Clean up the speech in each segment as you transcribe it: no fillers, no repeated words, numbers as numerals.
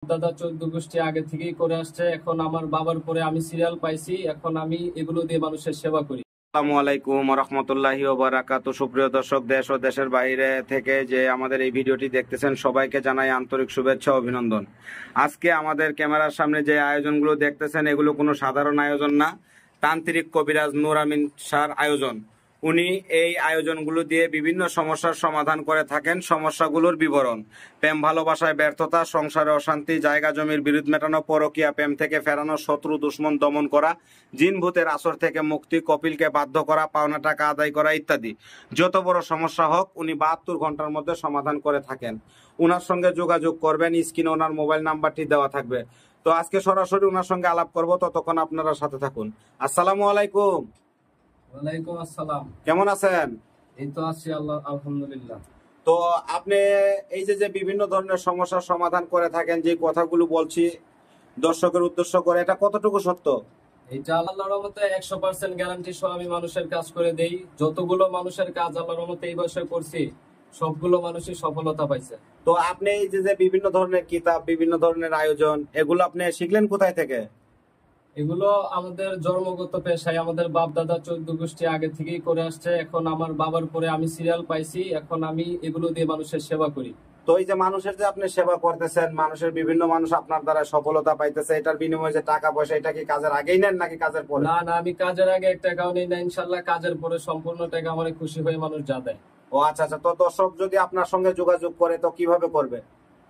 দাদা 14 গোষ্ঠী আগে থেকেই করে আসছে। এখন আমার বাবার পরে আমি সিরিয়াল পাইছি, এখন আমি এগুলো দিয়ে মানুষের সেবা করি। আসসালামু আলাইকুম রহমতুল্লাহি ওয়া বারাকাতুহু। সুপ্রিয় দর্শক, দেশ ও দেশের বাইরে থেকে যে আমাদের এই ভিডিওটি দেখতেছেন সবাইকে জানাই আন্তরিক শুভেচ্ছা ও অভিনন্দন। আজকে আমাদের ক্যামেরার সামনে যে আয়োজনগুলো দেখতেছেন এগুলো কোনো সাধারণ আয়োজন না, তান্ত্রিক কবিরাজ নূর আমিন শাহর আয়োজন। উনি এই আয়োজনগুলো দিয়ে বিভিন্ন সমস্যার সমাধান করে থাকেন। সমস্যাগুলোর বিবরণ: প্রেম ভালোবাসায় ব্যর্থতা, সংসারে অশান্তি, জায়গা জমির বিরোধ মেটানো, পরকীয়া প্রেম থেকে ফেরানো, শত্রু দুশ্মন দমন করা, জিন ভূতের আসর থেকে মুক্তি, কপিলকে বাধ্য করা, পাওনা টাকা আদায় করা ইত্যাদি। যত বড় সমস্যা হোক উনি 72 ঘন্টার মধ্যে সমাধান করে থাকেন। ওনার সঙ্গে যোগাযোগ করবেন, স্ক্রিনে ওনার মোবাইল নাম্বারটি দেওয়া থাকবে। তো আজকে সরাসরি ওনার সঙ্গে আলাপ করব, ততক্ষণ আপনারা সাথে থাকুন। আসসালামু আলাইকুম। ওয়ালাইকুম আসসালাম। কেমন আছেন? এই তো আছি, আল্লাহ আলহামদুলিল্লাহ। তো আপনি এই যে বিভিন্ন ধরনের সমস্যার সমাধান করে থাকেন, যে কথাগুলো বলছি দর্শকের উদ্দেশ্য করে, এটা কতটুকু সত্য? এটা আল্লাহর রহমতে 100% গ্যারান্টি সহ আমি মানুষের কাজ করে দেই। যতগুলো মানুষের কাজ আল্লাহর রহমতে এই বছর করছি সবগুলো মানুষই সফলতা পাইছে। তো আপনি এই যে বিভিন্ন ধরনের কিতাব, বিভিন্ন ধরনের আয়োজন, এগুলো আপনি শিখলেন কোথায় থেকে? এগুলো আমাদের জন্মগত পেশায়, আমাদের বাপ দাদা 14 গোষ্ঠী আগে থেকেই করে আসছে। এখন আমার বাবার পরে আমি সিরিয়াল পাইছি, এখন আমি এগুলো দিয়ে মানুষের সেবা করি। তো এই যে মানুষের যে আপনি সেবা করতেছেন, মানুষের বিভিন্ন মানুষ আপনার দ্বারা সফলতা পাইতেছে, এটার বিনিময়ে যে টাকা পয়সা, এটা কি কাজের আগেই নেন নাকি কাজের পরে? না না, আমি কাজের আগে এক টাকাও নেই না, ইনশাল্লাহ কাজের পরে সম্পূর্ণ টাকা আমার খুশি হয়ে মানুষ যা দেয়। ও আচ্ছা আচ্ছা। তো দর্শক যদি আপনার সঙ্গে যোগাযোগ করে তো কিভাবে করবে?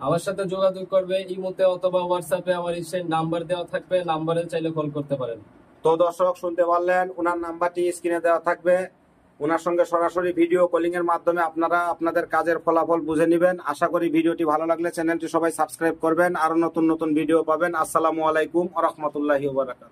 আমার সাথে যোগাযোগ করবে ইমোতে অথবা হোয়াটসঅ্যাপে, আমার সেই নাম্বার দেওয়া থাকবে, নাম্বারে চাইলে কল করতে পারেন। তো দর্শক শুনতে পারলেন, ওনার নাম্বারটি স্ক্রিনে দেওয়া থাকবে। ওনার সঙ্গে সরাসরি ভিডিও কলিং এর মাধ্যমে আপনারা আপনাদের কাজের ফলাফল বুঝে নেবেন। আশা করি ভিডিওটি ভালো লাগলে চ্যানেলটি সবাই সাবস্ক্রাইব করবেন, আরো নতুন নতুন ভিডিও পাবেন। আসসালামু আলাইকুম ওয়া রাহমাতুল্লাহি ওয়া বারাকাতুহু।